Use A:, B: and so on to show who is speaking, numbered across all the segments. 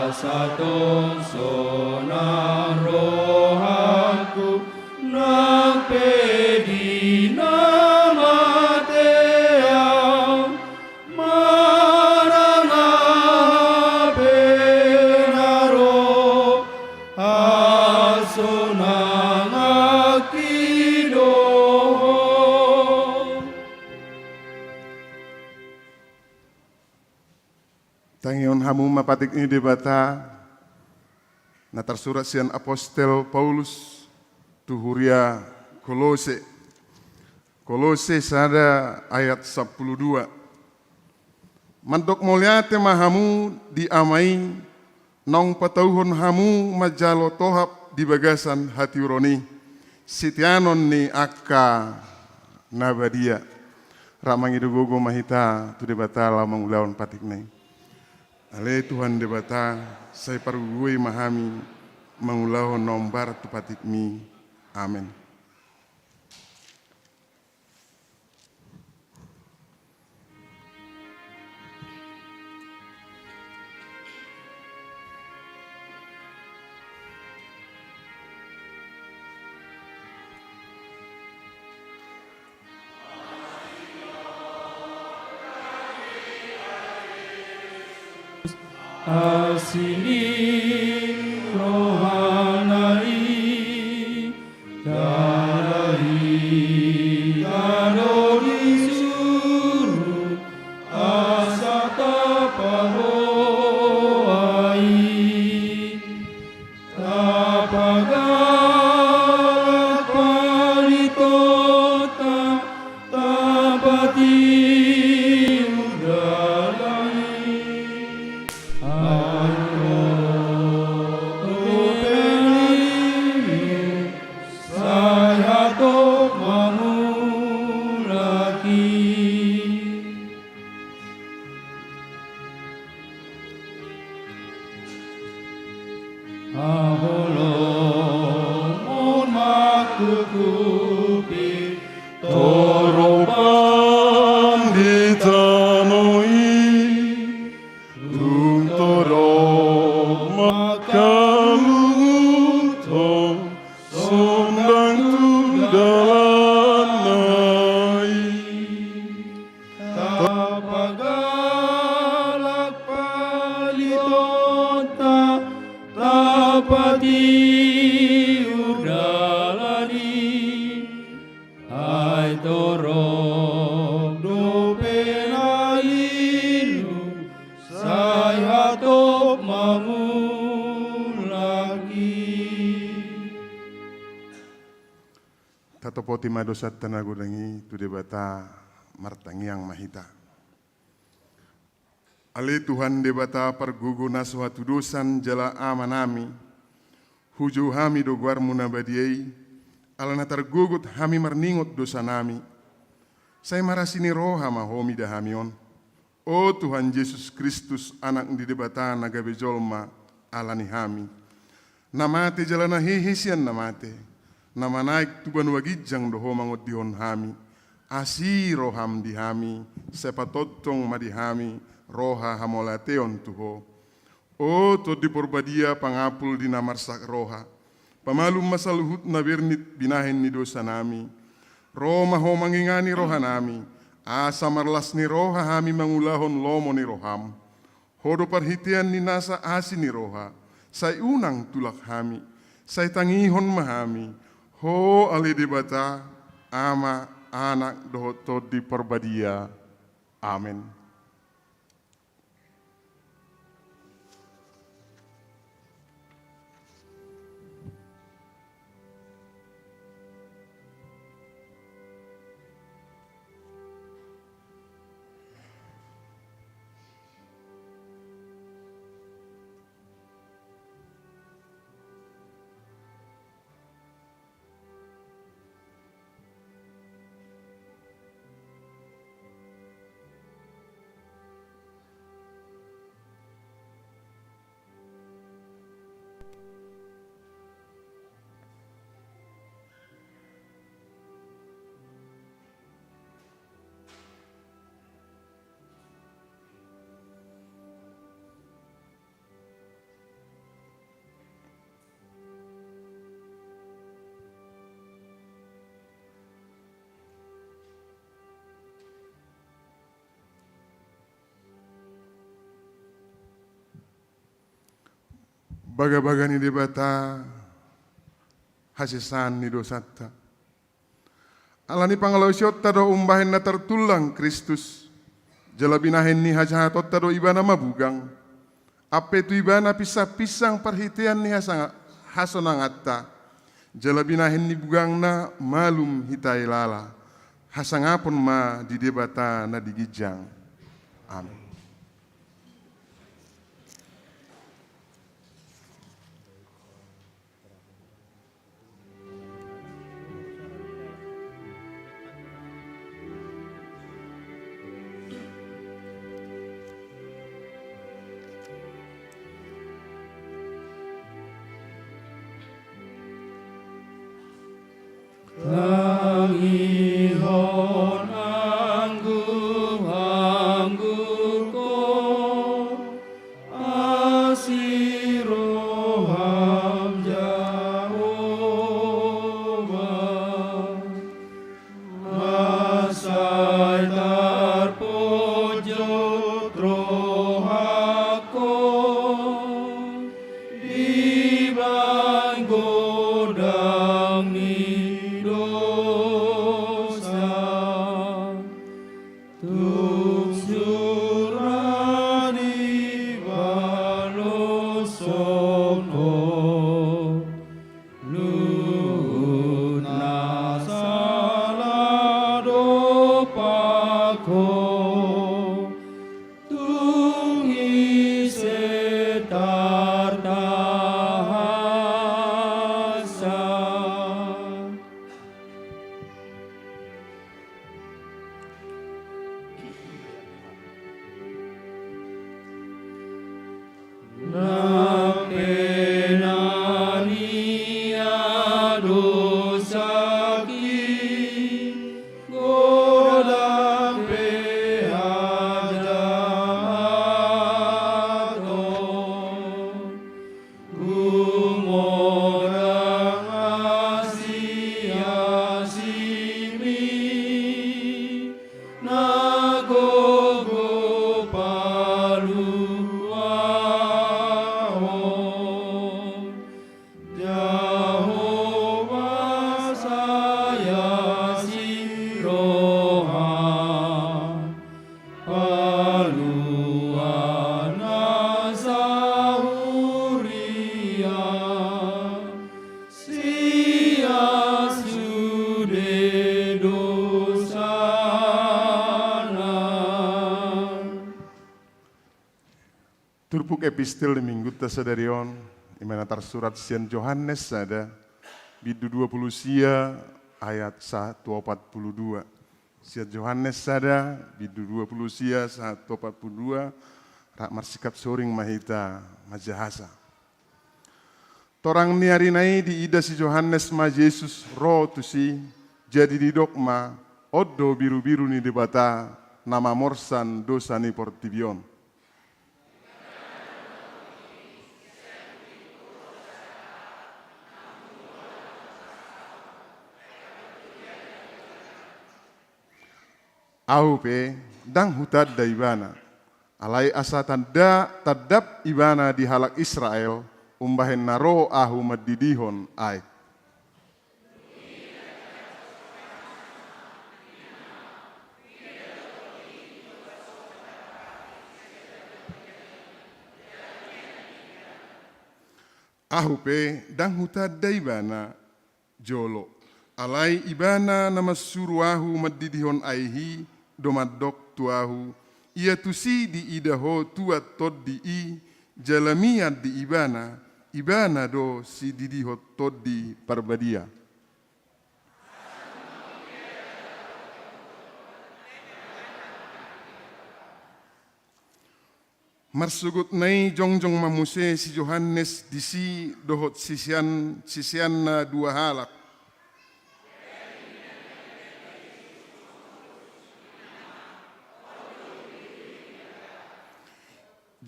A: Asaton sonang rohaku nang pedi namateam marana penaro asonang akido.
B: Tangion hamu mapatik ini debata na tersurat sian apostel Paulus tuhuria Kolose. Kolose sada ayat 12. Mantok mulyate mahamu diamai nong patauhon hamu majalo tohap di bagasan hati uroni sitianon ni akka nabadia ramang idugogo mahita tu debata lamang ulawan patik nai. Ale Tuhan debata saya parugui mahami mangulahon nombar tupatik mi. Amin.
A: Asini rohanai dari darori suru asata paroai tapagalak paritota tapati
B: Tatopoti madosat tanagudangi tu debata martangiang mahita. Ale Tuhan debata perguguna suatu dosan jala amanami. Huju hami doguar munabadiai. Alana tergugut hami merningot dosa nami. Saya marasini roha mahomi dahamion. Oh Tuhan Yesus Kristus anak di debata nagabe jolma alani hami. Namate jalana hehesian namate. Nama naik tuban wagijang doho mangot dihon hami. Asi roham dihami. Sepatotong madihami. Roha hamolateon tuho. Oh to di porbadia pangapul di namarsak roha. Pamalum masaluhut na bernit binahin ni dosa nami. Roma ho mangingani roha nami. Asa marlas ni roha hami mangulahon lomo ni roham. Hodo parhitian ni nasa asi ni roha. Say unang tulak hami. Say tangihon mahami. Ho ali debata ama anak doho di perbadia. Amin. baga-baga ni debata hasisan ni dosata. Alani pangalosiot tado umbahen na tertulang Kristus. Jalabinahen ni hajahatot tado ibana mabugang. Ape tu ibana pisang perhitian ni hasonangatta. Jalabinahen ni bugang na malum hitai lala. Hasangapon ma di debata na digijang. Amin.
A: Langihon anggur ko asiroham Jehovah masai tarpojok rohako di godang ni dosa tuk surani balosoko luhut nasalado pako tungi setar tahasa. Napenania dosaki godang pehajato gumorang asia-simi nagogo paluahon Jehovah saya siroha paluana sahuria sia sude dosana.
B: Turpuk epistel di minggu tasadarion imana tersurat sian Yohanes ada bidu 20 sia ayat 142. Sian Yohanes ada bidu 20 sia 142 rak marsikap soring mahita majahasa. Torang niarinai di ida si Yohanes ma Yesus roh tu si jadi di dogma oddo biru-biru ni debata nama morsan dosa ni portibion. Aupe dang hutad da ibana. Alai asa tadap ibana di halak Israel umbahen naro ahu madidihon ai. Ahupe dang hutad da ibana jolo. Alai ibana nama suruahu madidihon aihi domadok tuahu ia tusi di idaho tua tod di i jalamiat di ibana do si didiho tod di parbadia. Marsugut nai jongjong mamuse si Yohanes disi dohot sisian na dua halak.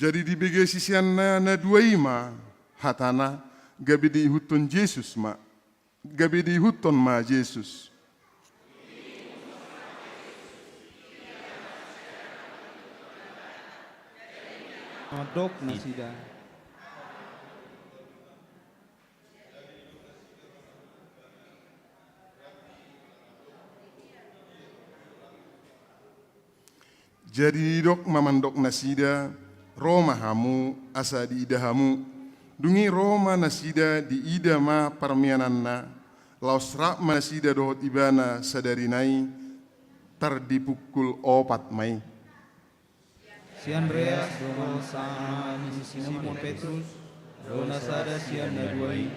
B: Jadi di bege sisian na dua ima hatana gabi di huton Yesus ma gabi di huton ma Yesus.
A: Adok na sida.
B: Jadi dok mamandok nasida, Roma hamu asa di ida hamu, dungi Roma nasida di ida ma parmiananna, laos rak nasida dohot ibana sadarinai, tar dipukul opat mai.
A: Si Andreas doho sama ni Simon Petrus, dona sada si Anaduai,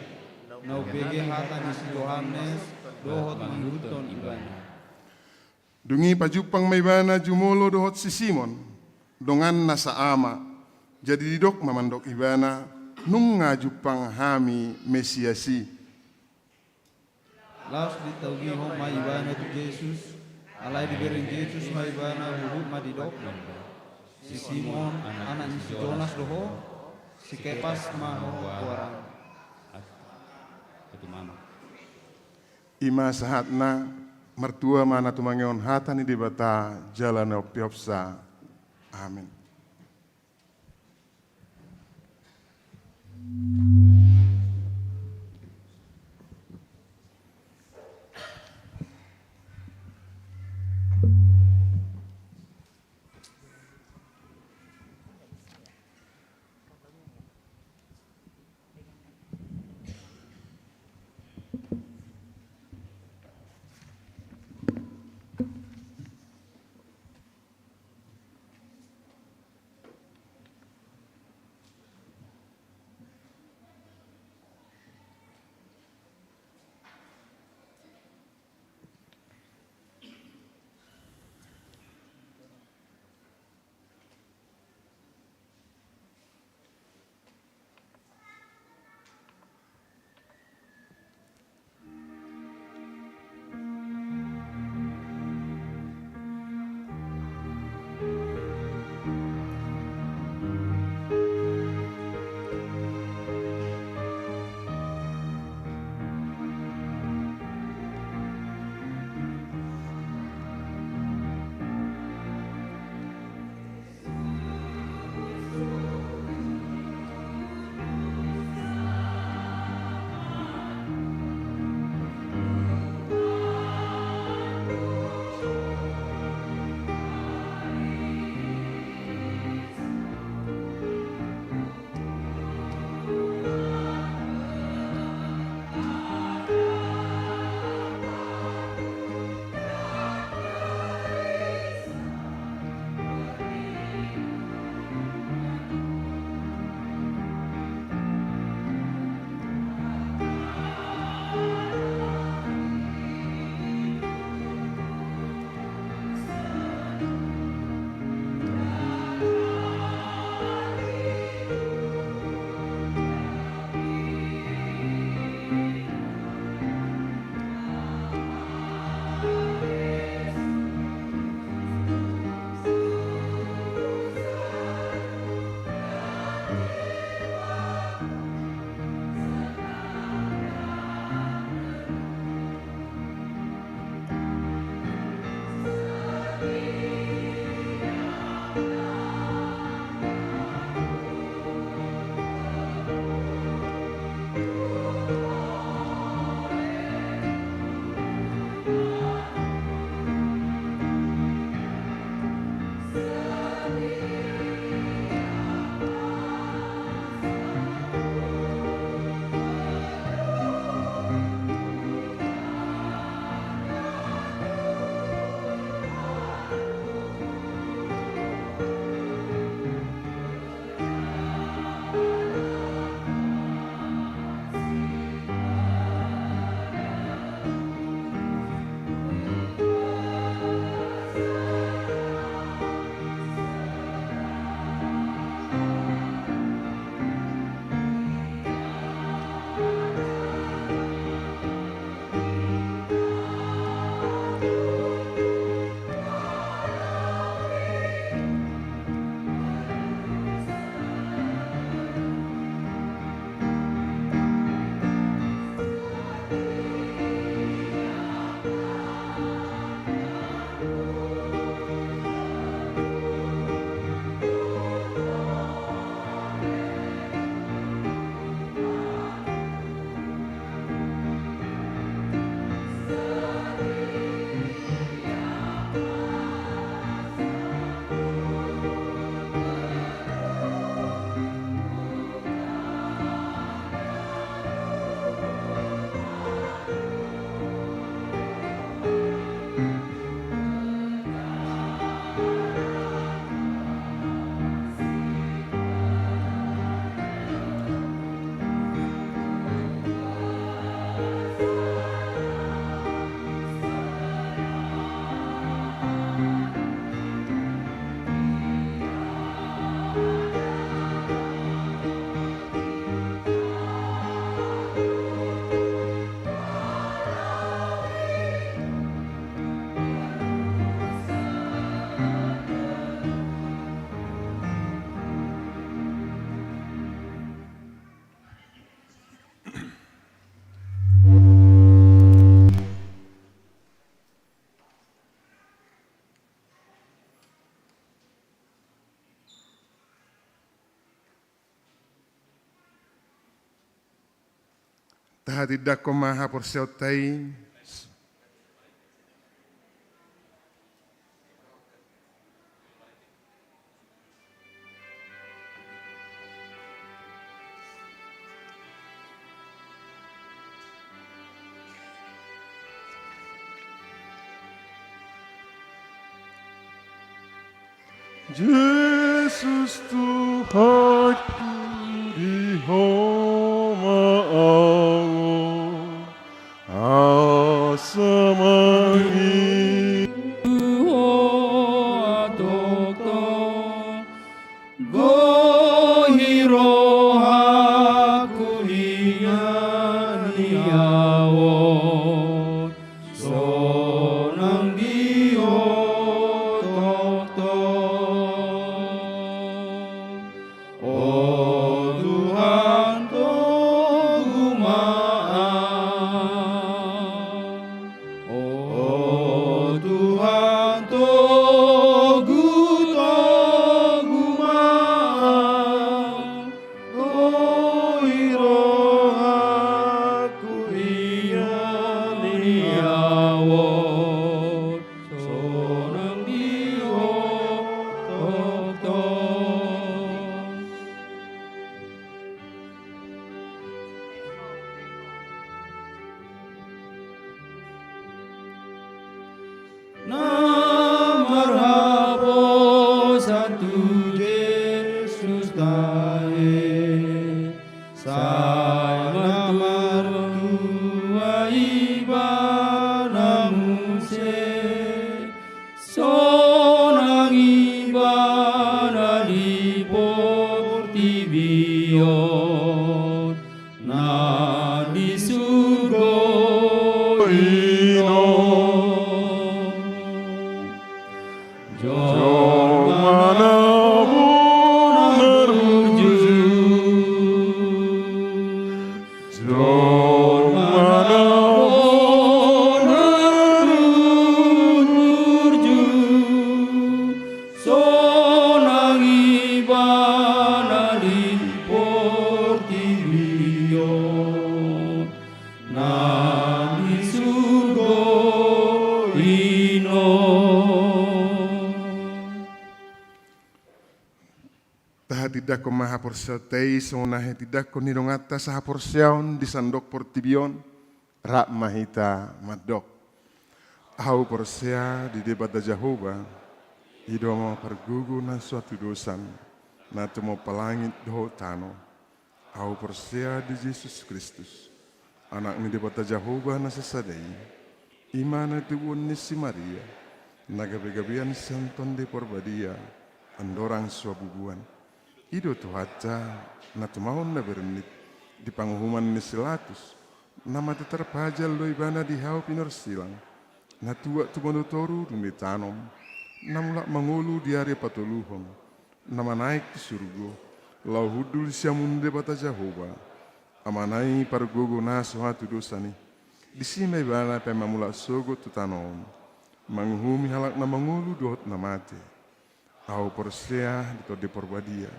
A: nau pege hata ni si Yohanes, dohot mangguton ibana.
B: Dungi pajupang may bana jumulo dohot si Simon, dongan nasa ama, jadi didok mamandok ibana, nung ngajupang hami Mesiasi.
A: Laos ditaugi ho ma ibana tu Jesus, alai dibering Jesus ma ibana hudut ma didok. Si Simon anak ni si Jonas doho, si Kepas ma ho kuarang.
B: Ima sahatna mertua mana tumangeon hatani di bata jalan optiopsa. Amin. Tahati dako maha porsiau tai. Yesus Tuhanku di homa Allah asamani
A: Gohiro hakulian liawo sonang dio tokto O Tuhan togumaan O Tuhan togumaan Gohiro aku iyan liawo sonang dio tokto Namarhabo Santu Yesus tae Sai namar tua ibana muse Sonang ibana di portibion Na di surga ino Jom manapun menuju Jom manapun menuju Sonang ibana di portibion Na di surga ino
B: tidak ko maha porsiau tei sonahe tidak ko nirong atas saha porsiaon di sandok portibion rak mahita madok au porsia di debat da Jehovah hido mau pergugu na suatu dosan na temo palangit do tano au porsia di Yesus Kristus anak ni debat da Jehovah na sesadai imana tuwon ni si Maria nagabi-gabian santon de porbadia andorang suabubuan Ido tuhaca na tumahon na bernit di panghuman ni silatus nama terpajal lo ibana di hau pinor silang na tua tumanutoru dumi tanom namula mangulu di area patuluhong nama naik di surga lau hudul siamunde bata Jehovah amanai pargogo na suatu dosa ni di sini ibana pemamula sogo tu tanom manghumi halak na mangulu dohot na mate au porsia di porbadia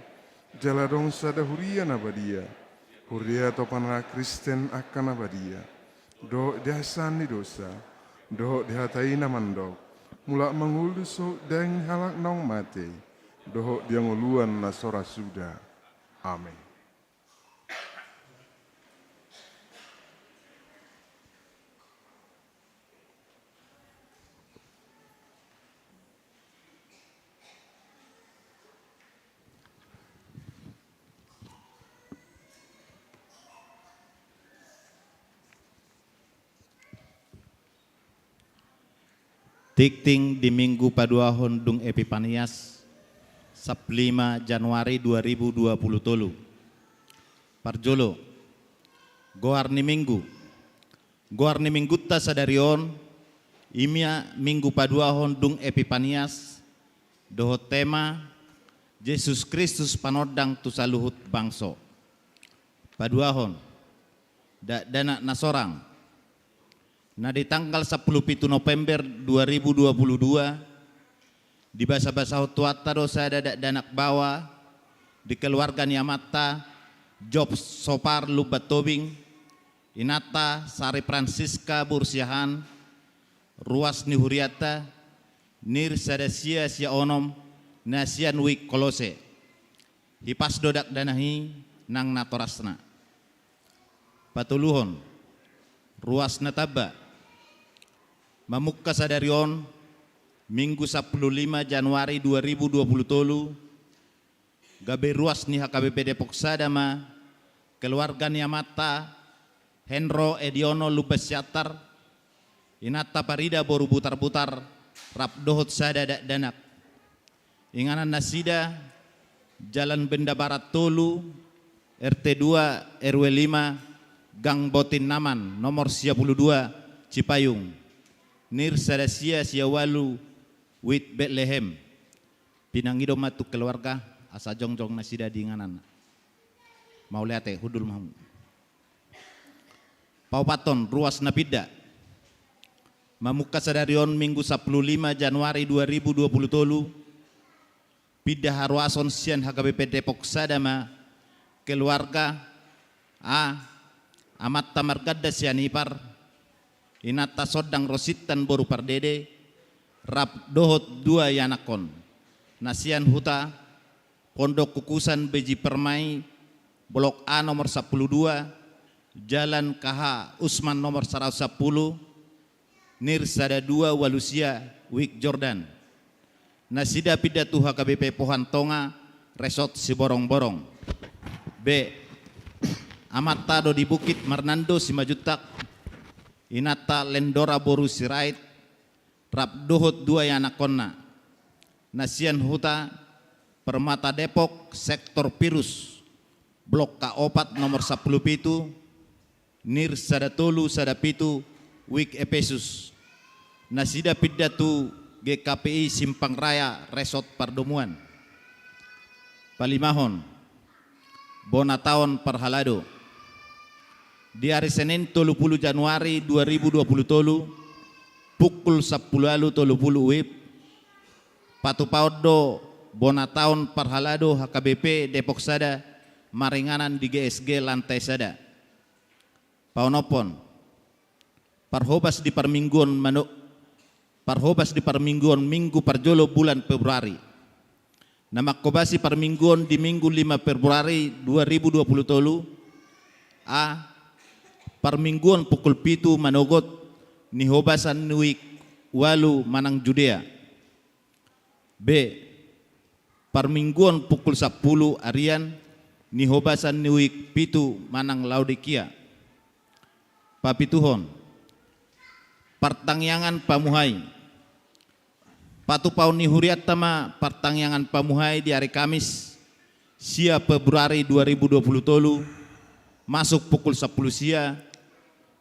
B: Jaladong sada huria nabadia, huria topana Kristen akan nabadia. Do dihasan ni dosa, do dihatai namandok. Mulak mangulu so deng halak nong mate, do dia nguluan nasora sudah. Amin.
C: Tikting di Minggu Paduahon Dung Epipanias 15 Januari 2020 tolu. Parjolo Goarni Minggu ta sadarion imia Minggu Paduahon Dung Epipanias doho tema Yesus Kristus panodang tu saluhut bangso. Paduahon dana nasorang nah di tanggal 17 November 2022 di basa-basa hutuata dosa danak bawa di keluarga Niamata Job Sopar Lubat Tobing Inata Sari Francisca Bursiahan, Ruas Nihuriata, Nir Sadasia Sia Onom, Nasian Wik Kolose, Hipas Dodak Danahi, Nang Natorasna. Patuluhon, Ruas Nataba, Mamukka Sadarion, Minggu 15 Januari 2020 tolu, Gabe Ruas ni HKBP Depok Sadama, keluarga Niamata, Henro Ediono Lupes Yatar, Inata Parida Boru Butar-Butar, Rap Dohot Sada Danak, Inganan Nasida, Jalan Benda Barat Tolu, RT 2 RW 5, Gang Botin Naman, nomor 52, Cipayung, Nir Sadasia Siawalu, Wit Bethlehem, Pinangido Matuk keluarga, asa jongjong nasida di nganan. Mau lihat hudul mahu. Paupaton, Ruas Napida, Mamuka Sadarion Minggu 15 Januari 2020 tolu, Pidah Haruason Sian HKBP Depok Sadama, keluarga A. Amat Tamargadda Sianipar, Inata Sodang Rositan Boru Pardede, Rap Dohot 2 Yanakon, Nasian Huta, Pondok Kukusan Beji Permai, Blok A nomor 12, Jalan KH Usman nomor 110, Nir Sada 2 Walusia, Wik Jordan, Nasida Pidatu HKBP Pohan Tonga, Resort Siborong-Borong. B. Amatado di Bukit Marnando Simajutak, Inata Lendora Boru Sirait, Rap Dohot 2 Yanakonna, Nasian Huta, Permata Depok, Sektor Pirus, Blok K4 nomor 10 pitu, Nir Sadatolu Sadapitu, Wik Epesus, Nasida Pidatu GKPI Simpang Raya Resort Pardomuan. Palimahon, Bonataon Parhalado, di hari Senin 30 Januari 2020 tolu, pukul 10 30 WIB, Patupaudo Bonataon Parhalado HKBP Depok Sada, Maringanan di GSG Lantai Sada. Paunopon, Parhobas di Parmingguan Minggu Parjolo bulan Februari. Nama Kobasi Parmingguan di Minggu 5 Februari 2020 tolu. A. Parmingguan pukul pitu Manogot Nihobasan Nuik Walu Manang Judea. B. Parmingguan pukul 10 Arian Nihobasan Nuik Pitu Manang Laodikia. Papituhon, Partangyangan Pamuhai, Patupau Nihuriat Tama Partangyangan Pamuhai di hari Kamis Sia Februari 2020 tolu, masuk pukul 10 sia,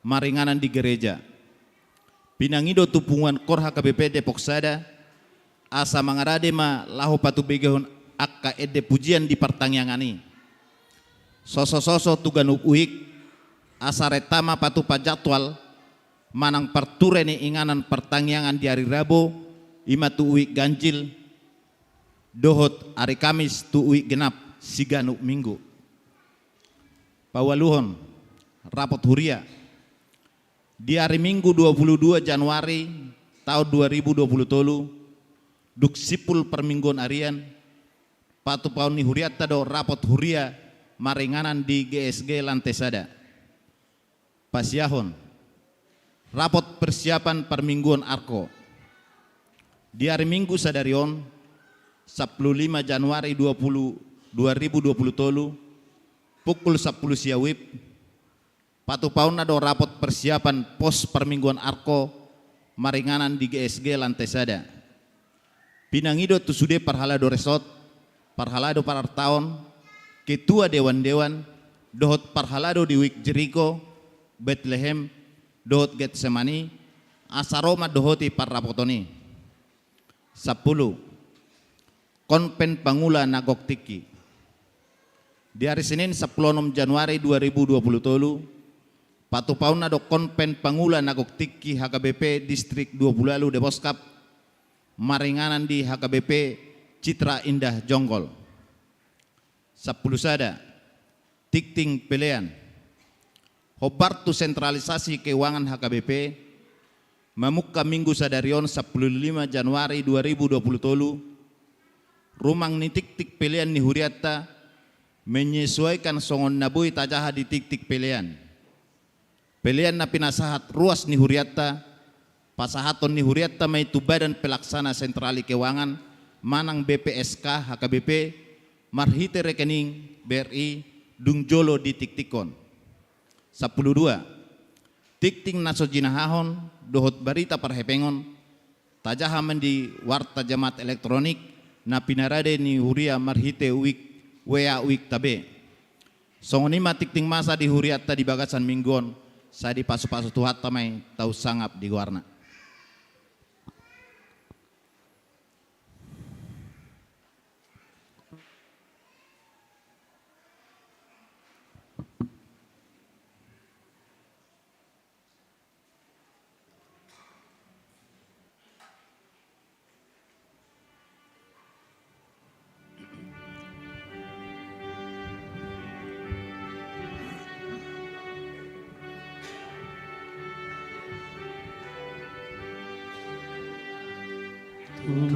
C: Maringanan di gereja. Pinangido tupungan Kor HKBP Depok Sada, asa mangarade ma lahu patu begehon akka ede pujian di Partangyangani. Soso-soso tuganu uik, asa retama patu pajadwal, manang parture ni inganan Partangyangan di hari Rabu, ima tu uik ganjil, dohot hari Kamis tu uik genap, siganu minggu. Pawaluhon, Rapot Huria, di hari Minggu 22 Januari tahun 2020 tolu, Duk Sipul Permingguan Arian, Patupau Nihuriat Tado Rapot Huria, Maringanan di GSG Lantai Sada. Pasiahon, Rapot Persiapan Permingguan Arko, di hari Minggu Sadarion 15 Januari 2020 tolu, pukul 10 siawib, Patupau nado rapot persiapan pos Permingguan Arko, Maringanan di GSG Lantai Sada. Pinangido tusude Parhalado Resort, Parhalado Parartaon, Ketua Dewan-Dewan, Dohot Parhalado di Wik Jeriko, Bethlehem, Dohot Getsemani, Asaroma Dohoti Parrapotoni. 10. Konpen Pangula Nagok Tiki, di hari Senin 16 Januari 2020 tolu, Patupau nado Konpen Pangula Nagok Tiki HKBP Distrik 20 Deposkap, Maringanan di HKBP Citra Indah Jonggol. 10 sada, Tikting Pelean, Hobartu sentralisasi keuangan HKBP memukka minggu sadarion 15 Januari 2020 tolu rumang ni tik-tik pilihan ni huriatta menyesuaikan songon nabui tajaha di tik-tik pilihan. Pilihan na pinasahat ruas ni huriatta pasahaton ni huriatta may tu badan pelaksana sentrali keuangan manang BPSK HKBP marhite rekening BRI dung jolo di tik-tikon. 12. Tik-tik naso jinahahon dohot barita parhepengon tajaha di warta jamat elektronik na pinarade ni huria marhite wik wea wik tabe. Songonima tik-tik masa di huriatta di bagasan mingguon sa di pasu-pasu tuhat tamay tau sangap di guarna.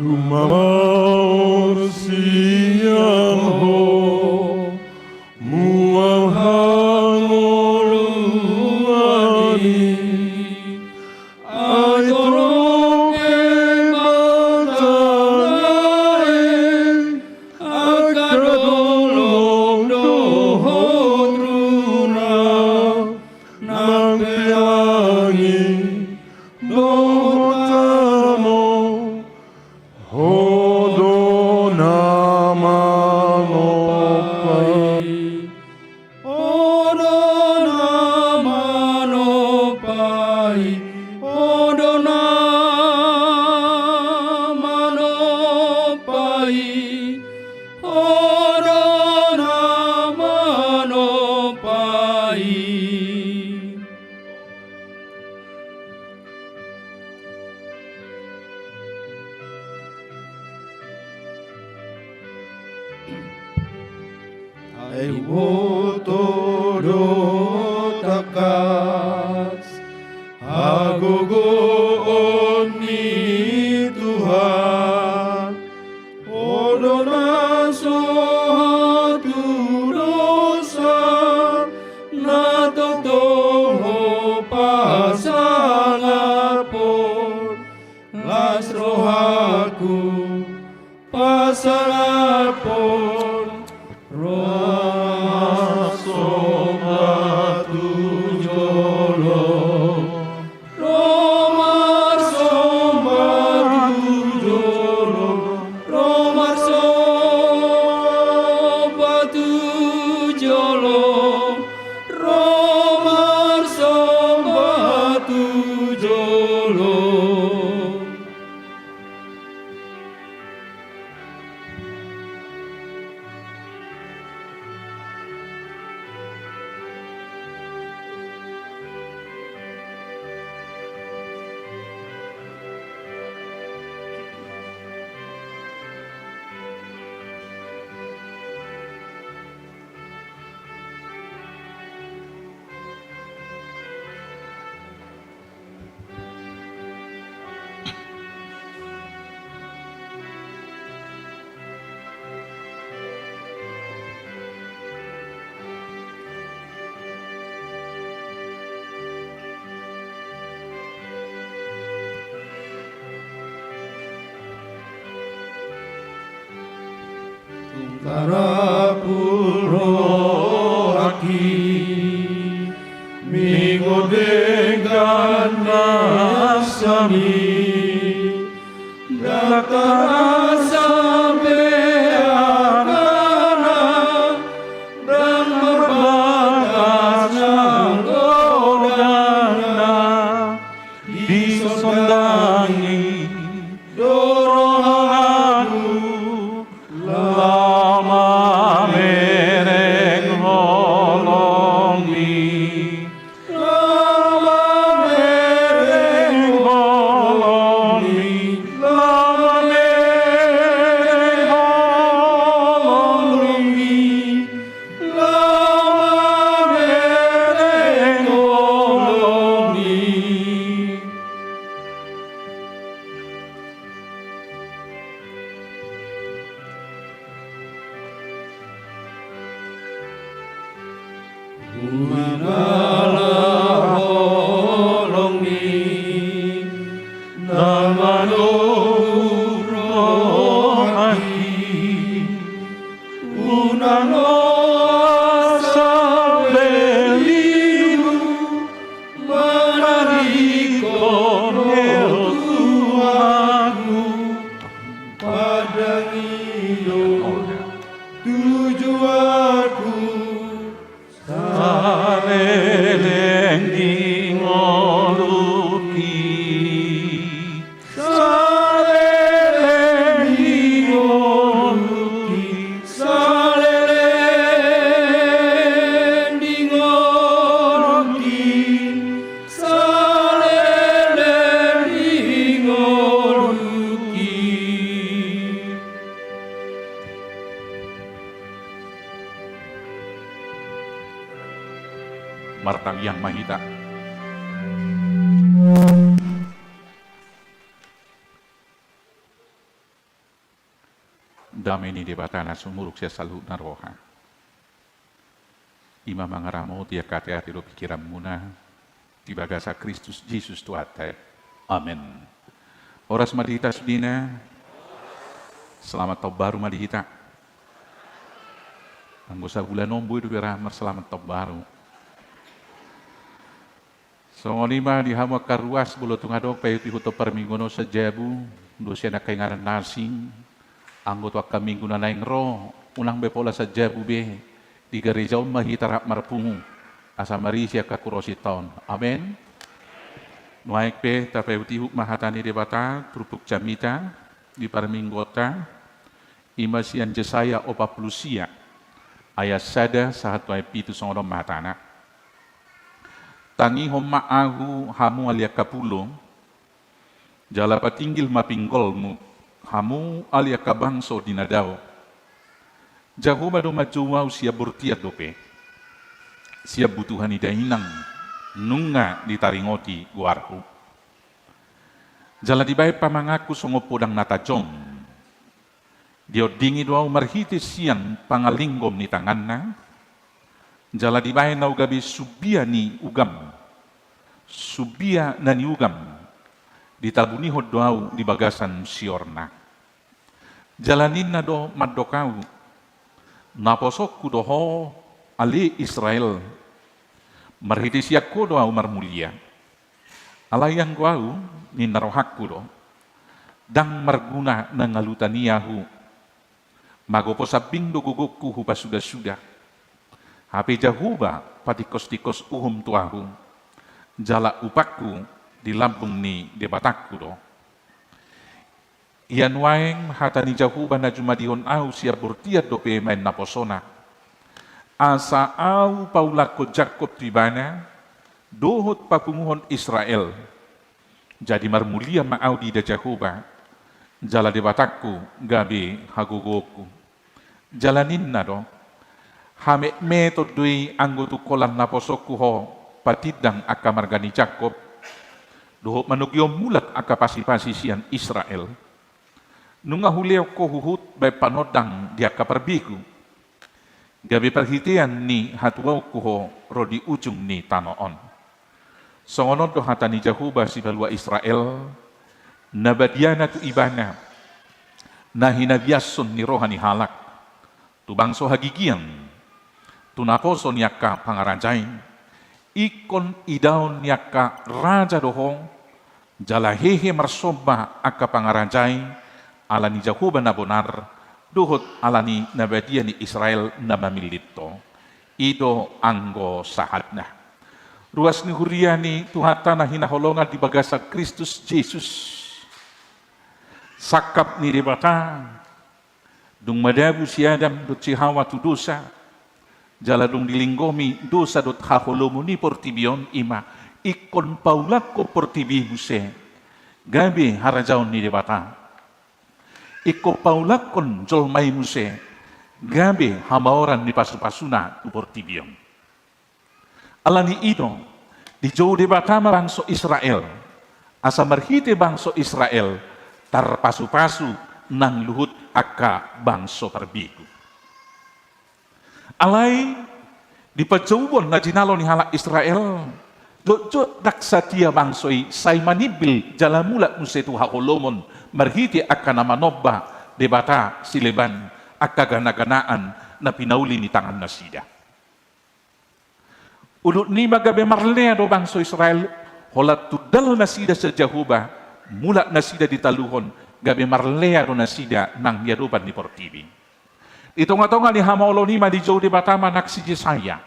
B: Tumamor siang ho muang hangoluani aitorong ematanae akadolong dohodruna nang pelangi dohtamo Hodo namanopai Hodo namanopai Hodo namanopai Hodo namanopai. Ay todo takas agogoon ni Tuhan odo na suatu dosa na totoo pasangapon las rohaku pasangapon Roma sombatu jolo Roma sombatu jolo Roma sombatu jolo Roma sombatu jolo. Karapuro aki migo dengan nasami dakarasa beakana dan berbatas nanggodana disondangi doronganku lama mereng holongi lama mereng holongi lama mereng
D: Martang Yang Mahita. Dameni debatana sumuruk sia salut naroha. Ima mangaramo tia kate ati do pikiran muna di bagasa Kristus Yesus tuate. Amin. Oras madita sudina. Selamat tahun baru madita. Anggosa bulan nombu itu biramar selamat tahun baru. Songonima di hama karuas bulu tungadok payu ti huto perminggono sejabu dosia na kaingaran nasing anggota kami guna naing ro unang bepola sejabu be di gereja mahita marpungu asa marisia kakurosi taon. Amen. Nuaik pe tapayu ti huk mahatani debata trupuk jamita di perminggota imasian Jesaya opa plusia ayat sada sahat tuai pitu songodom mahatana. Tangi homma ahu hamu alia kapulo, jala patinggil mapinggolmu, hamu alia kabangso dinadaw. Jahuba do majuwaw siya burtiat dope, siya butuhan idainang, nunga ditaringoti guarhu. Jala dibay pamangaku songopodang natajong, diodingi doaw marhitis siyang pangalinggom ni tanganna, jala dibay na ugabi subia ni ugam, subia na ni ugam, ditabunihod doaw di bagasan siorna. Jalanin na do maddokaw, naposok ku doho ali Israel, marhitisyak ko doaw marmulia. Alayang doaw ni narohak ku do, dang marguna na ngalutaniyahu, magoposabing do gugok ku hupa suda-suda. Hape jahuba patikos-tikos uhum tuahu, jala upakku di lambung ni debatakku do. Ian waeng hatani jahuba na jumadihon au siya burtiat do pe main naposona. Asa au paulako Jakob tibana, dohot papunguhon Israel. Jadi marmulia maau di da jahuba, jala debatakku gabe hagogoku. Jalanin na do, hame metod dui anggotu kolan naposokku ho patidang aka margani Jakob doho manugyo mulat aka pasi-pasi sian Israel nunga huleo ko huhut bay panodang di aka perbiku gabi perhitian ni hatuaw ko ho rodi ujung ni tanoon songonod do hatani Jahuba si balua Israel nabadiana tu ibana na hinabiason ni rohani halak tu bangso hagigian tunaposo niyaka pangaranjay, ikon idaw niyaka raja dohong, jala hehe marsoba aka pangaranjay, ala ni Jahuba na bonar, duhot ala ni nabadia ni Israel na mamilito. Ido anggo sahat na. Ruas ni huriani tuhata na hinaholongan di bagasa Kristus Jesus. Sakap ni debata, dung madabu si Adam dut si Hawa tu dosa, jaladung dilinggomi dosa dot haholomu ni portibion ima ikon paulak ko portibi muse gabi harajaon ni debata iko paulak kon jolmai muse gabi hamaoran ni pasu-pasuna tu portibion alani ido di jauh debata bangso Israel asa marhite bangso Israel tar pasu-pasu nang luhut aka bangso perbiku. Alai Di pajawon na jinalo ni hala Israel. Jojo daksatia bangsoi say manibil jalamula musetu hakolomon marhiti akan namanobba debata sileban akagana-ganaan na pinauli ni tangan nasida. Ulut ni magabe marlea do bangso Israel holat tudal nasida sa Jehovah mula nasida ditaluhon gabe marlea do nasida nang yaruban ni portibi. Itonga-tonga ni hamaulo ni ma di jauh di batama nak si Jesaya.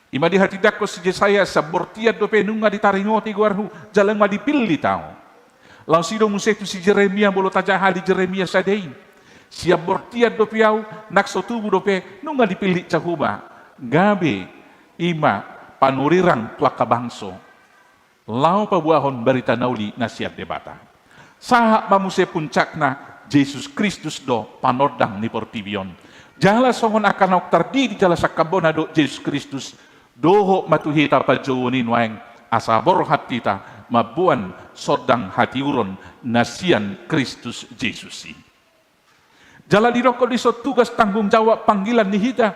D: Ima di hatidak ko si Jesaya sa bortiat do penunga di taringoti guarhu jalan ma dipilli tao. Lau sido musetu si Jeremia bolo tajaha di Jeremia sadei. Siap bortiat do piau nak sotubu do pe nunga dipilli cahuba. Gabe ima panurirang tua kabangso. Lau pabuahon barita nauli nasiat debata. Saha mamuse puncakna Jesus Kristus do panordang ni portibion. Jala songon akan oktardi di jala sakabona do Jesus Kristus. Doho matuhita pajowonin waeng asabor hatita mabuan sodang hatiuron nasian Kristus Jesusi. Jala diroko diso tugas tanggung jawab panggilan ni hita.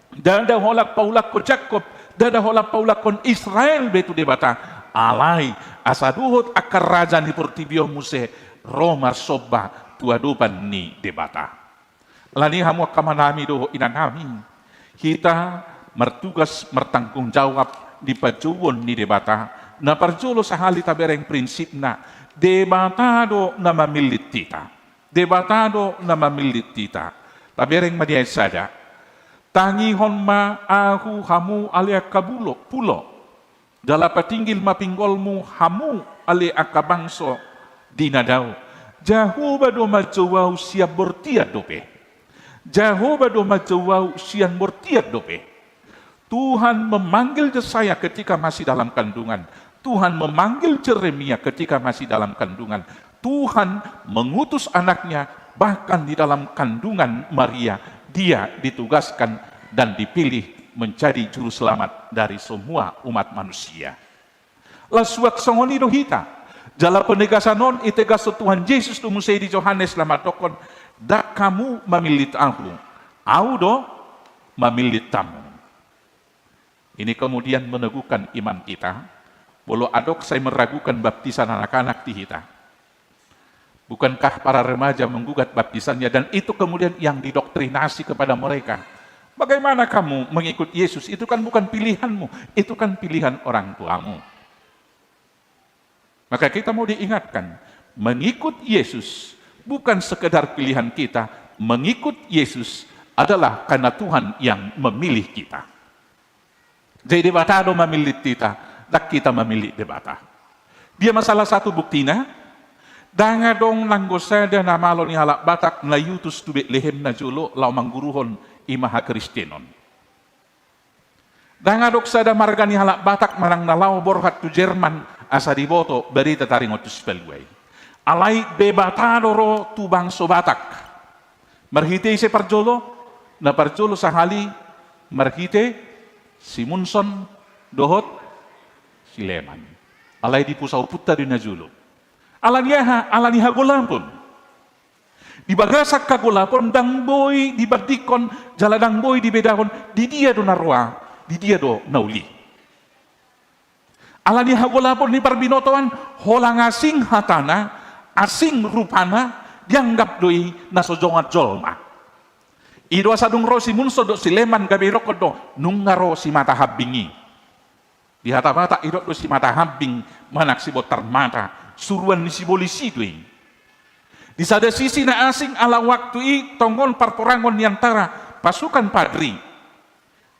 D: Dada holak paulak ko Jacob, dada holak paulak kon Israel betu debata. Alai asaduhot akar raja ni portibio muse Roma soba tuadupan ni debata. Lani hamu kamanami doho inanami. Kita mertugas mertanggung jawab di pajuwon ni debata na parjolo sa hali tabereng prinsipna debatado na mamilit tita tabereng madiay sada tangihon ma ahu hamu ali akabulo pulo dala patinggil mapinggolmu hamu ali akabangso dinadaw Jehovah do majawaw siya bortiat dope Jehovah do majawaw siya bortiat dope. Tuhan memanggil Yesaya ketika masih dalam kandungan. Tuhan memanggil Jeremia ketika masih dalam kandungan. Tuhan mengutus anaknya bahkan di dalam kandungan Maria. Dia ditugaskan dan dipilih menjadi juru selamat dari semua umat manusia. Lasuat songoni dohita. Jala penegasan non itegas Tuhan Yesus tu musai di Yohanes lamatokon. Dak kamu mamilit aku. Au do mamilit tamu. Ini kemudian meneguhkan iman kita. Walau adok saya meragukan baptisan anak-anak di kita. Bukankah para remaja menggugat baptisannya dan itu kemudian yang didoktrinasi kepada mereka. Bagaimana kamu mengikut Yesus? Itu kan bukan pilihanmu, itu kan pilihan orang tuamu. Maka kita mau diingatkan, mengikut Yesus bukan sekedar pilihan kita, mengikut Yesus adalah karena Tuhan yang memilih kita. Jadi debatado memilih kita, dak kita memilih debata. Dia masalah satu buktina, dangadong nanggosada na malo ni halak batak na yutus tu Betlehem na julo lau mangguruhon imaha Kristenon. Dangadok sada marga ni halak batak marang nalau borhat tu Jerman asa diboto berita taringotus pelguay. Alai debatado ro tu bangso batak. Marhite se parjolo, na parjolo sahali marhite Simunson dohot Sileman. Alai di pusau puta di najulo. Alaniha golapon. Di bagasak ka golapon dang boy di bagdikon jala dang boy di bedahon di dia do narwa, di dia do nauli. Alaniha golapon ni parbinotoan holang asing hatana, asing rupana dianggap doi nasojongat jolma. Ido asadung ro si munso do Sileman gabe rokod do nungaro si mata habingi. Di hata-hata ido do si mata habing manak si botar mata suruan ni si polisi doi. Di sada sisi na asing ala waktu i tongon parporangon ni antara pasukan padri.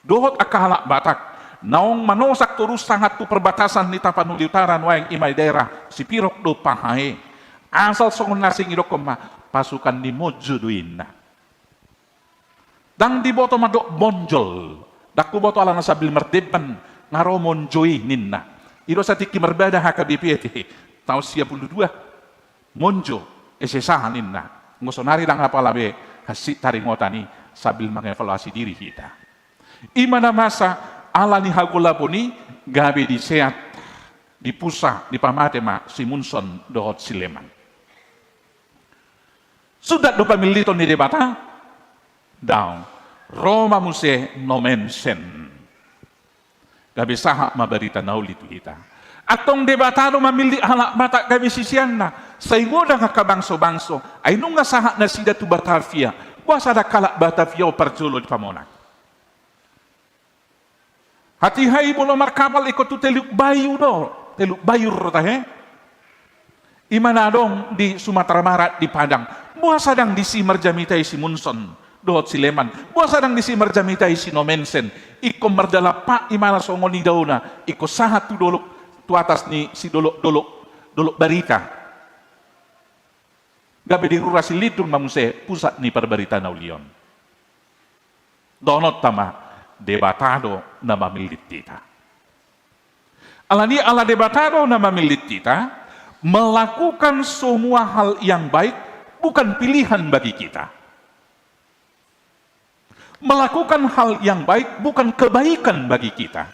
D: Dohot akahalak batak naong manosak turus sangat tu perbatasan ni Tapanuli Utara waeng imay daerah si pirok do pahae. Asal songon nasing ido koma pasukan ni mojo doin na. Dang di boto madok bonjol, daku boto ala nasabil merdeban ngaro monjoi ninna. Iro sa tiki merbada haka BPT tahun 92 monjo esesahan ninna. Ngosonari dang apa labe hasit taringotani sabil mengevaluasi diri kita. Imana masa ala ni hagulaponi gabe di seat di pusa di pamatema Simunson dohot Sileman. Sudah do pamilito ni debata down. Roma muse nomensen. Gabi saha mabarita nauli tu kita. Atong debatado mamili halak mata gabi sisian na. Sa ingoda nga kabangso-bangso, ay nung nga saha na sida tu Batavia, buasa da kalak Batavia o parjulo di pamonak. Hati-hai bolo markapal ikut tu teluk bayu do, teluk bayur tahe. Imanadong di Sumatera Barat di Padang, buasa dang di si Marjamitai si Munson, dohot si Leman, buasa dang di si Marjamitai si Nomensen, iko merdala pa imana songoni dauna, iko sahat tu dolok tu atas ni si dolok barita. Gabe di rurasi lidun mamuse pusat ni perbarita naulion. Donot tama debatado na mamilit tita. Alani ala debatado na mamilit tita, melakukan semua hal yang baik bukan pilihan bagi kita. Melakukan hal yang baik bukan kebaikan bagi kita.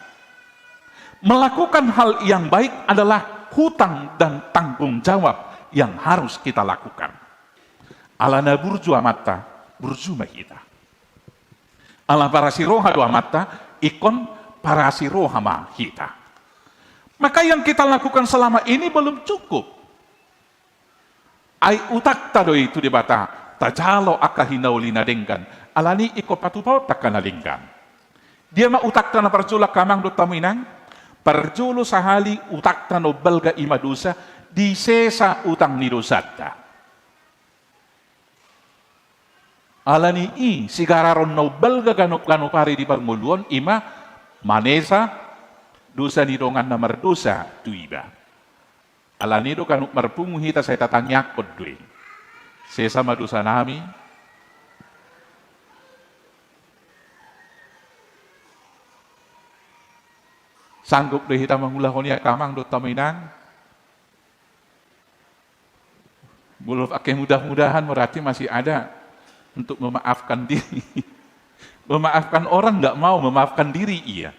D: Melakukan hal yang baik adalah hutang dan tanggung jawab yang harus kita lakukan. Alana burju amata, burju kita. Ala para siroha dua mata, ikon para siroha ma kita. Maka yang kita lakukan selama ini belum cukup. Ai utak tado itu dibata, tajalo akahinaulina dengkan. Alani iko patupau takanalingkan. Dia ma utak tanah perjula kamang do taminang, perjulu sahali utak tanah belga imadusa, di sesa utang nidosata. Alani i sigararon no belga ganopari di parmuluon ima manesa dosa nidongan na mardosa tuiba. Alani do kanuk marpungu hita saya tatangyak kodwe. Sesama dosa nami. Sanggup do hita mangulah konia kamang do taminang. Belum pakai mudah-mudahan berarti masih ada untuk memaafkan diri. Memaafkan orang nggak mau, memaafkan diri iya.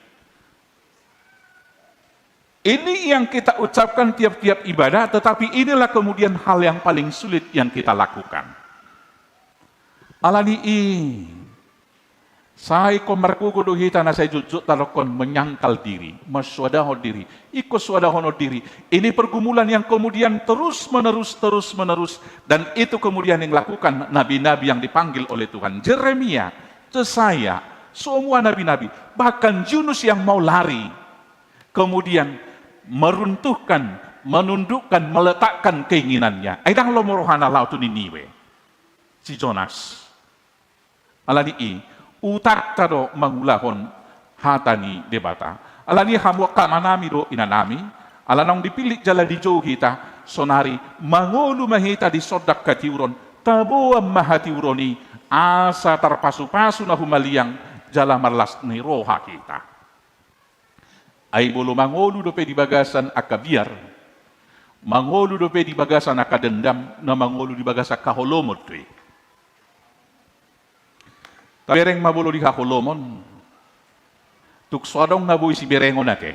D: Ini yang kita ucapkan tiap-tiap ibadah, tetapi inilah kemudian hal yang paling sulit yang kita lakukan. Alani saya komarku hita na saya jujut talokon menyangkal diri, maswadaho diri, ikut swadahono diri. Ini pergumulan yang kemudian terus menerus, dan itu kemudian yang lakukan nabi-nabi yang dipanggil oleh Tuhan. Jeremia, Yesaya, semua nabi-nabi, bahkan Yunus yang mau lari, kemudian meruntuhkan, menundukkan, meletakkan keinginannya. Aidang lo morohana lautu niniwe. Si Jonas. Alani utak tado mangulahon hatani debata. Alani hamu kamanami do inanami. Alanong dipilih jala di jauh kita. Sonari mangolu mahita di sodak katiuron. Tabuam mahatiuroni. Asa terpasu-pasu na humaliang jala marlas ni roha kita. Ay bolo mangolu dope di bagasan akabiar, mangolu dope di bagasan akadendam, na mangolu di bagasan kaholomot tuh. Tabereng mabolo di kaholomon, tuk swadong nabuy si berengon nake.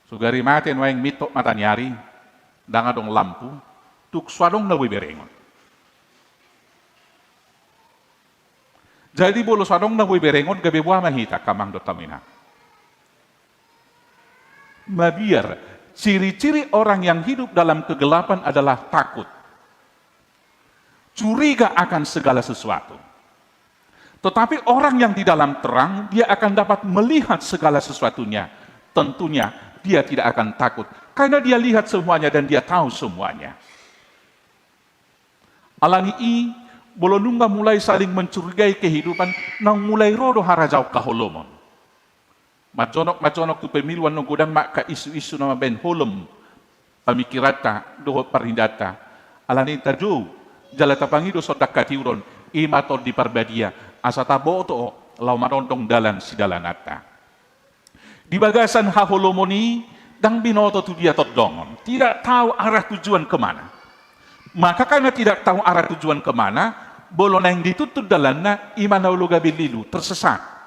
D: Sugari maten waeng mitok matanyari, dangadong lampu, tuk swadong nabuy berengon. Jadi bolo sadong na boy berengon gabi buah mahita kamang do tamina. Mabiar ciri-ciri orang yang hidup dalam kegelapan adalah takut. Curiga akan segala sesuatu. Tetapi orang yang di dalam terang dia akan dapat melihat segala sesuatunya. Tentunya dia tidak akan takut karena dia lihat semuanya dan dia tahu semuanya. Alani bolo nungga mulai saling mencurigai kehidupan, nang mulai rodo harajau kaholomon. Maconok tu pemiluan nung gudang mak ka isu-isu nama ben holom, pamikirata, doho parindata. Alani taju, jala tapangido sodak katiuron, imaton di parbadia, asata boto, lau marondong dalan si dalanata. Di bagasan haholomoni, dang binoto tu dia todongon, tidak tahu arah tujuan kemana. Maka karena tidak tahu arah tujuan kemana, bolo na yang ditutup dalanna imana ulo gabililu tersesat.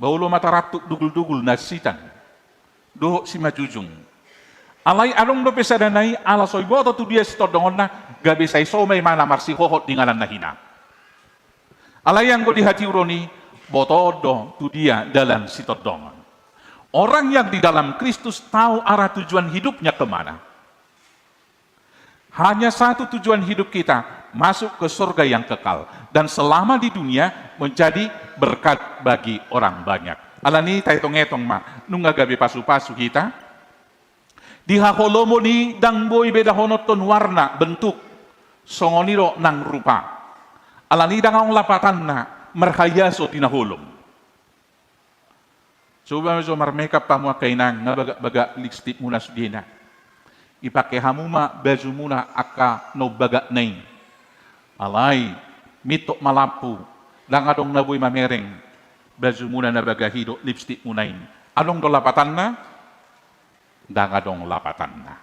D: Baulo mata ratuk dugul-dugul nasitan. Doh si majujung. Alai anong do pesadanai ala soiboto tu dia sitodongon na gabi say somay mana marsihohot di ngalan na hina. Alayang ko di hati uroni, botodo tu dia dalam sitodongan. Orang yang di dalam Kristus tahu arah tujuan hidupnya kemana. Hanya satu tujuan hidup kita, masuk ke surga yang kekal. Dan selama di dunia menjadi berkat bagi orang banyak. Alani taitong-etong ma, nung gabi pasu-pasu kita, di haholomo ni dang boy bedahonoton warna bentuk, songoniro nang rupa. Alani dang ang lapatan na marhayaso tinahulom. Coba so marmeka pa mo kainang nga baga lipstick muna sudina. Ipake hamuma baju muna aka no baga nain. Alay mitok malapu lang adong naboy mamereng baju muna na baga hido lipstick munain. Anong do lapatan na? Dang adong lapatan na.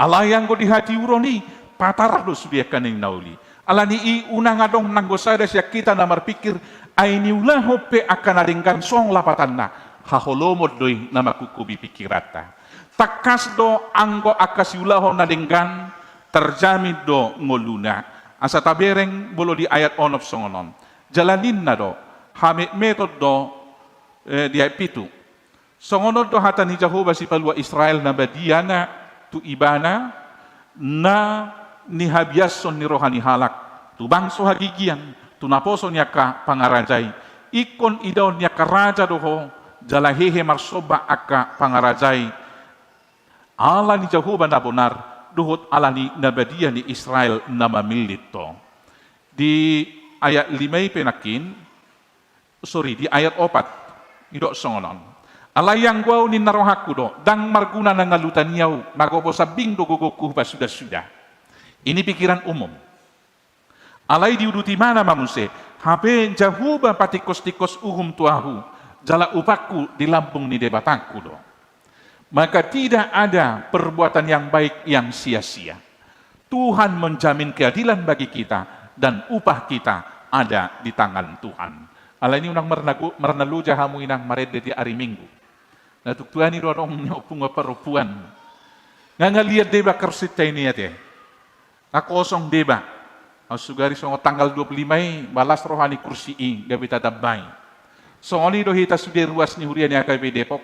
D: Alayang ko di hati uroni patarah do sudia kaning nauli. Alani i unang adong nanggosada siya kita na marpikir ay niulaho pe akan adingkan song lapatan na haholomod doy na makukubi pikirata. Takas do anggo akasiulaho na dinggan terjamin do ngoluna. Asa tabereng bolo di ayat onof songonon. Jalanin na do hamit metod do di ayat pitu. Songonod do hata ni Jehovah si palwa Israel na badiana tu ibana na ni habiason ni rohani halak tu bangso hagigian tu naposo niya ka pangarajay ikon idaw niya ka raja doho jalahehe marsoba aka pangarajay ala ni Jehovah na benar duhot ala ni nabadia ni Israel na mamilito. Di ayat 5 penakin di ayat 4 idok songonon alayang gwaw ni narohaku do dang marguna na ngalutan niyaw magopo sabing do gogoku ba sudah ini pikiran umum. Alay diuduti mana mamuse, hape jahuba patikos-tikos uhum tuahu, jala upakku di lampung ni debatangku do. Maka tidak ada perbuatan yang baik yang sia-sia. Tuhan menjamin keadilan bagi kita dan upah kita ada di tangan Tuhan. Alay ini unang mernalu jahamu inang marede di hari Minggu. Natuktuan ni dorong nyopung perupuan. Ngaliat deba kersita ini ya teh. Nakosong deba. Sugari songo tanggal 25 balas rohani kursi gabi tatabay. Songoni do hita sudah ruas ni hurian yang kay Depok.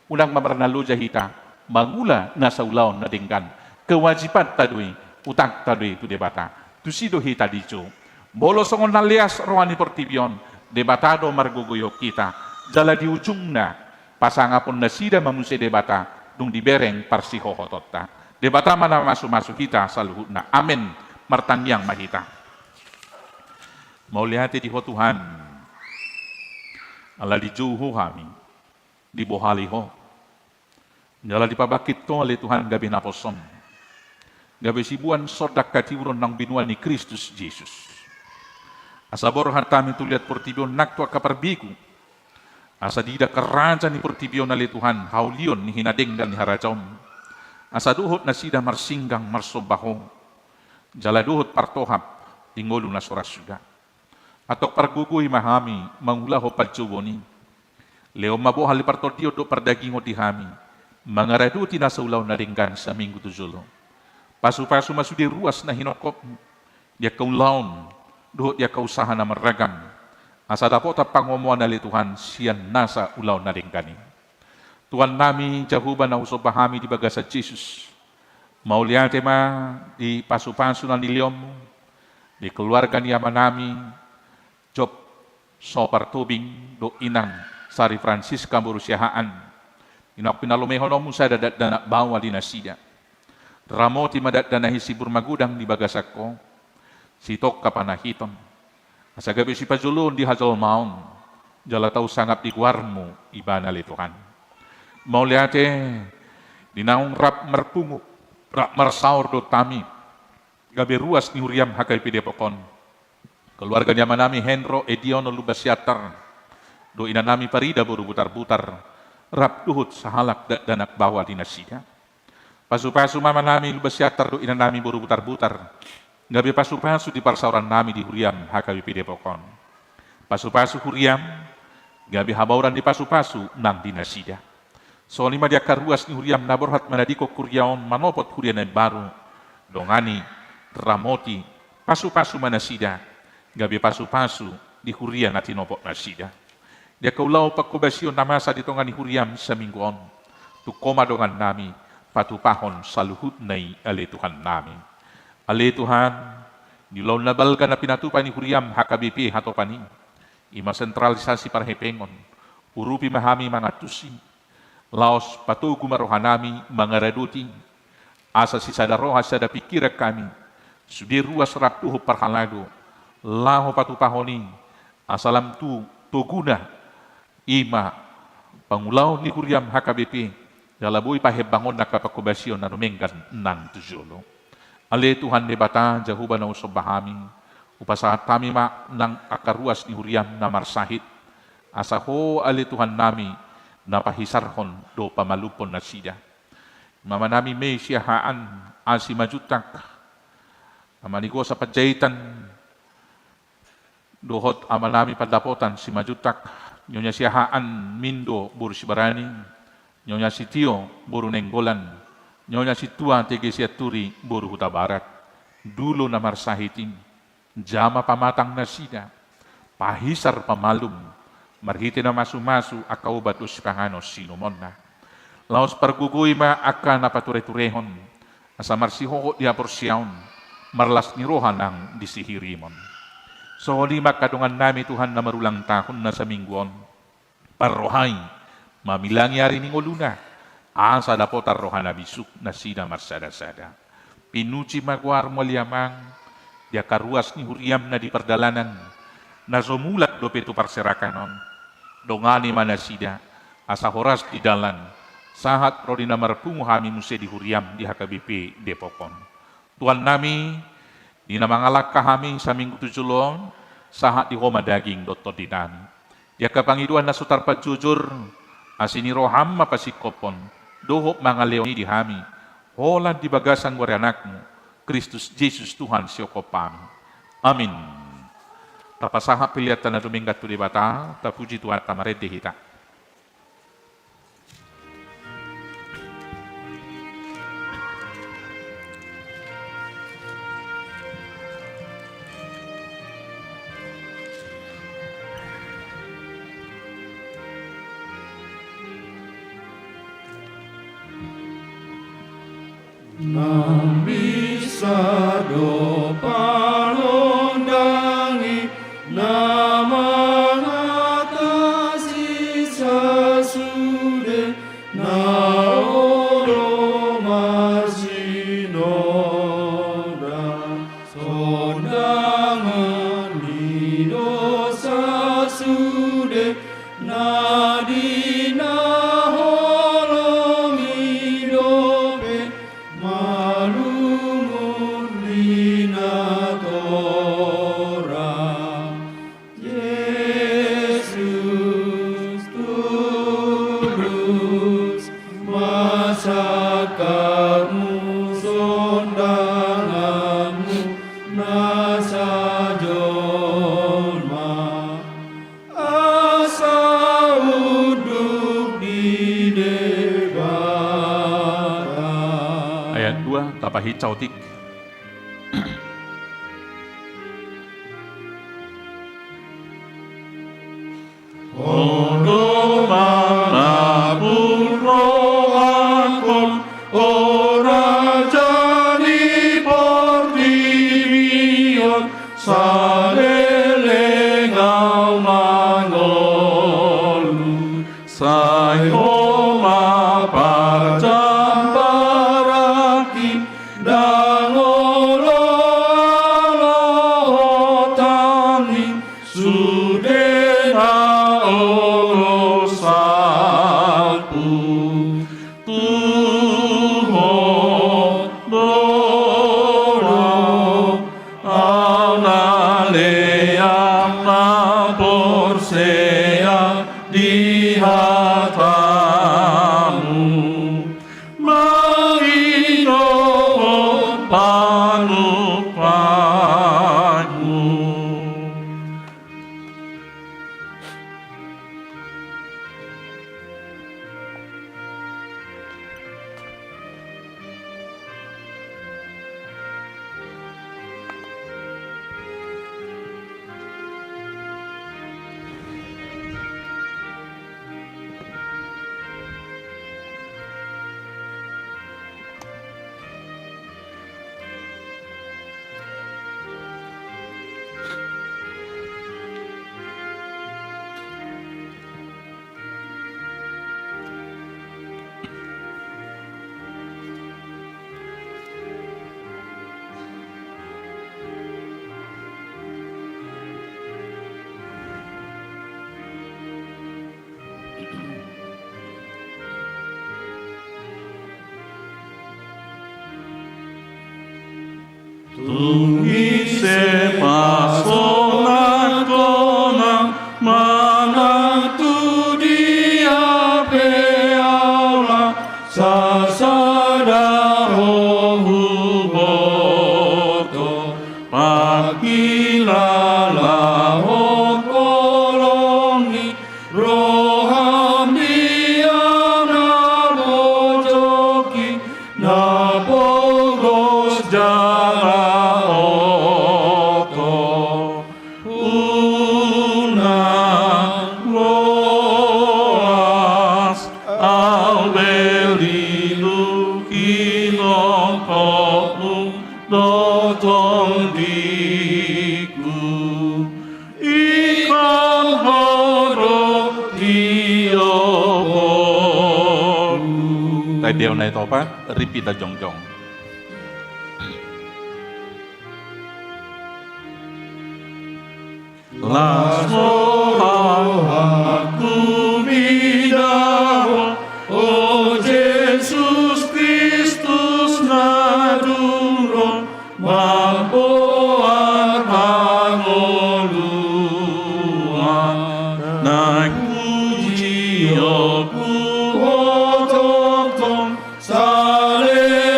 D: Unang mamarnalo jahita magula nasa ulaw na dinggan. Kewajiban tadui utang tadui tu debata. Tu si do hita dijo. Bolo songon nalias rohani portibion debatado marguguyo kita. Jala di ujung na pasangapon na sida mamusi debata dung dibereng parsihohotota. Debata mana masuk-masuk kita saluhut na. Amin. Martanyang mahita. Mau lihat di Tuhan. Allah dijuhu kami. Di bohaliho. Jala dipabakit to oleh Tuhan gabi naposom. Gabi sibuan sodak katiuron ng binuan ni Kristus Jesus. Asabor hatami tuliat portibion nakto kaparbiku. Asa dida karaja ni portibion oleh Tuhan. Haulion ni hinadeng dan ni harajom. Asa duhot na sida marsinggang marsobaho. Jala duhot partohap ingolo na soras juga. Atok parguguy mahami mangulaho padjuboni. Leo mabuhal partordio do pardagingo dihami. Mangaraduti na sa ulaw na ringgan sa minggu tujulo. Pasu-pasu masudi ruas na hinokop. Dia kaulaon. Duhot dia kausaha na maragam. Asa dapat pangomuan na Tuhan siyan nasa ulaw na ringgani. Tuhan nami Jehovah na usobahami di bagasa Jesus. Mauliate ma di pasu-pasu na niliom, di keluarga niya manami, Job sopar tubing do inang Sari Francisca Borusyahaan. Inak pinalumehon mo sa dadat na bawa di nasida. Ramoti madat na hisibur magudang di bagasak ko, sitok kapanahiton. Asa gabi si pajulun di hajol maon, jala tau sangap di kuarmu ibana li Tuhan. Mauliate dinaung rap merpungu rap marsaur do tami gabi ruas ni huriam hakai pidepokon keluarga manami Henro Ediono Lubasyatar do inanami parida buru butar-butar rap duhut sahalak danak bawa dinasinya pasu-pasu mama nami Lubasyatar do inanami buru butar-butar gabi pasu-pasu di parsauran nami di huriam hakai pidepokon pasu-pasu huriam gabi habauran di pasu-pasu nang dinasinya. So lima dia karuas ni huriam naborhat manadiko kuryaon manopot hurian baru dongani ramoti, pasu-pasu manasida, gabi pasu-pasu di hurian ati nopok nasida. Dia kaulau pakubasyon na masa ditongan ni huriam sa mingguon. Tu komadongan nami, patupahon saluhut nai ale Tuhan nami. Ale Tuhan, nilaw nabalga na pinatupan ni huriam HKBP hatopani. Ima sentralisasi parhepengon, urupi mahami mga tusi. Laos patugu marohanami mga raduti. Asa si sadaroha sada pikira kami. Sudir ruas raptuho parhalado. Laho patupahoni. Asalam tu tuguna. Ima pangulaw ni huriam HKBP. Dalaboy pahebangon na kapakubasyon na rumenggan ng tujolo. Ale Tuhan de bata jahuba na usobahami. Upasahat kami ng akaruas ni huriam na marsahit. Asa ho ale Tuhan nami na pahisarhon do pamalupon na sida. Mama nami may siyahaan asi majutak. Amanigo sa padjaitan dohot ama nami padapotan si majutak. Nyonya siyahaan mindo buru sibarani. Nyonya si Tio buru nenggolan. Nyonya si Tua tege siaturi buru huta barat. Dulo na marsahitin. Jama pamatang na sida. Pahisar pamalum. Marhiti na masu-masu akaubat uspahanos sinumon na. Laos pargugoy ma aka napature-turehon. Asa marsiho di aporsyaon. Marlas ni rohan ang disihirimon. So lima kadungan nami Tuhan na marulang tahun na sa mingguon. Parrohay, mamilangi ari ning uluna. Asa dapo tarrohan na bisuk na sida marsada-sada. Pinuci magwar mo liamang. Dia karuas ni huriam na di perdalanan. Na sumulat do petu parserakanon. Dongani manasida. Asa horas di dalan. Sahat rodi na marpungu hami muse di huriam di HKBP Depokon. Tuhan nami, di na mangalak kami sa minggu tujulong, sahat di homa daging doto di nami. Dia kapangiduan na sutar pajujur, asini roham mapasikopon, dohop mga leoni di hami, holan di bagasang warianakmu, Kristus Jesus Tuhan siokopami. Amin. Tapasaha pilihatan na duminggat tu di bata, tapuji Tuhan tamared di hita.
A: Bisa do palondangi na mangatasi sasude na oro masinoda sondangan ni dosa sude na dina holomi dope malumun minatora Yesus tulus masakarmu sondanganmu nasajolma asa uduk di debata.
D: Ayat 2, tapahi cautik.
A: Ondo manapun rohakon ora jani portimion salelengau mangolu sayo mapajamparaki dangolo alohotani sudena olo salpu tuhon doro aunaleam na porsea di hatamu manginoon panupanmu.
D: Tungise pasona kona manatu dia peala sasada rohu boto pakilala hokoloni rohambiana bojoki na bogos jala oko una loas albelilu kinoko dotong diku ikan horok dioboru. Tai deo nai topa ripita jongjong. Aku bidaho, oh Jesus Kristus naduro, mampuan pangoluan, nakuji aku hotong salelengan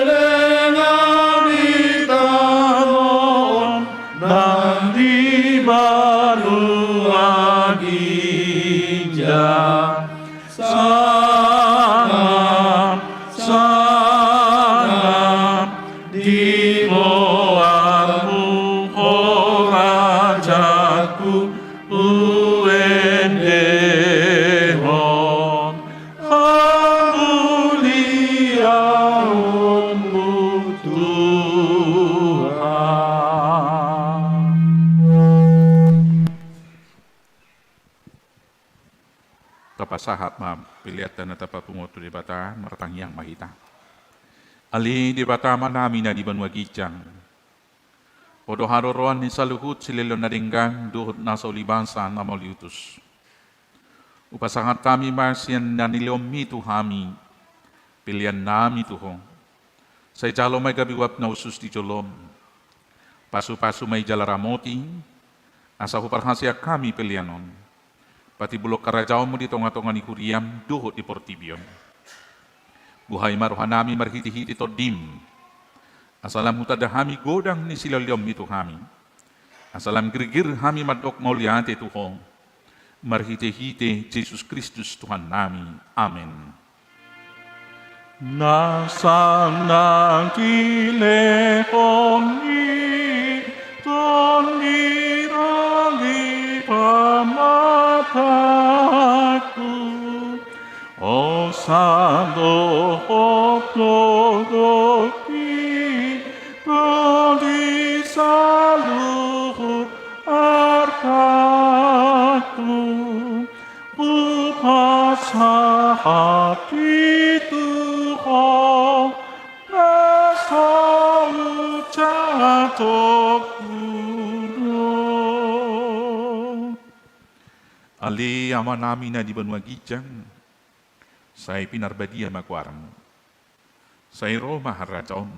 D: itanon, nandi balu agija sangat sangat di moamu horajaku uendehon hamuliamu Tuhan. Tapasahat ma piliatan na tapapungoto di bata maratang yang mahita. Ali di bata manami na di banwa gijang. Odo haroroan ni saluhut sililo na ringgang duhut nasa ulibansa na mauliutus. Upasangat kami marsian na nilomi tuhami pilihan nami tuho. Sa ijalo may gabiwap na usus di jolom. Pasu-pasu may jalaramoti asa huparhasya kami pilihanon. Pati bulok karajao mo di tonga-tonga ni Kuriam, duhot di Portibion. Buhay marohanami marhiti-hiti to dim. Asalam hutadahami godang ni silaliom itu kami. Asalam girgir hami madok mauliate tuho. Marhiti-hiti Jesus Kristus Tuhan nami. Amen. Nasang kilehoni tonirali pamataku o sando hoklogoki toli saluhur artaku pupasa hati Tuhan nasa ucatok Ali ama namin na di banwa gijang, say pinarbadia magwaram, say Roma harajaon,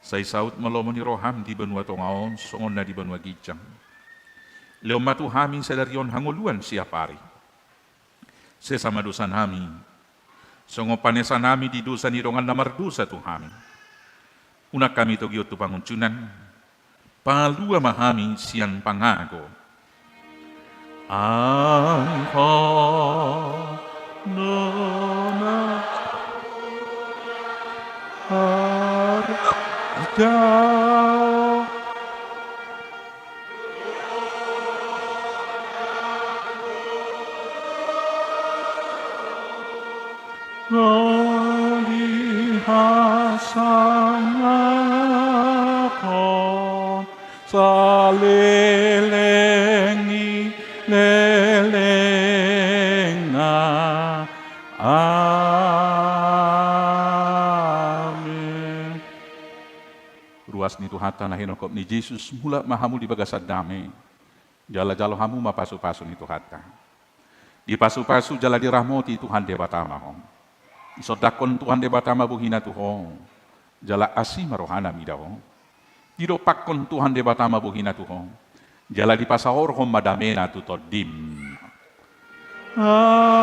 D: say saut malomo ni Roham di banwa tongaon, songon na di banwa gijang. Leo matu hamin sa darion hanguluan siya pari. Sesama dosa namin, songo panesa namin di dosa ni rongan na mardusa tu hamin. Una kami to giyot tu panguncunan, palua mahami siyan pangago. Angkau nona harga Lihasangakon salelengi leleng na amin. Ruas ni Tuhata na hinokop ni Jesus mula mahamu di bagasad dami. Jala-jalo hamu mapasu-pasu ni Tuhata. Di pasu-pasu jala di rahmoti Tuhan debatama hong. Isodakon Tuhan debatama buhina Tuhong. Jala asi marohana midahong. Tiro pakon Tuhan de batama buhina Tuhan. Jala di pasahor hom madamena tu todim. Amin.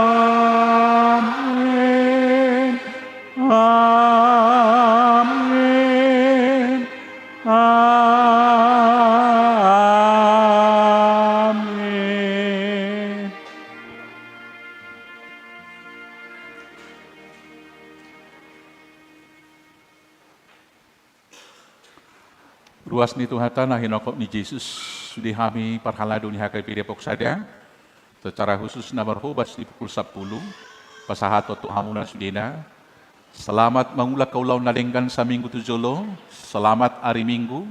D: Amin. Amin. Ruas ni Tuhan na hinokop ni Jesus sudi kami parhala dunia kay Depok saja. Secara khusus na marhubas di pukul 10 pasahato tu hamuna sudina. Selamat mengulak kaulau nalenggan sa minggu tujolo. Selamat hari Minggu.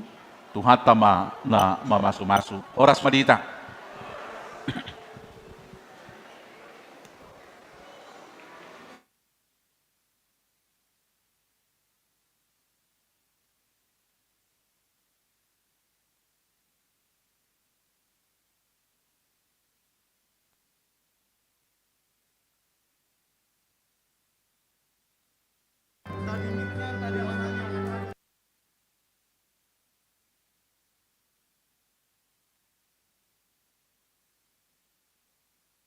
D: Tuhan tama na mamasu-masu. Oras madita.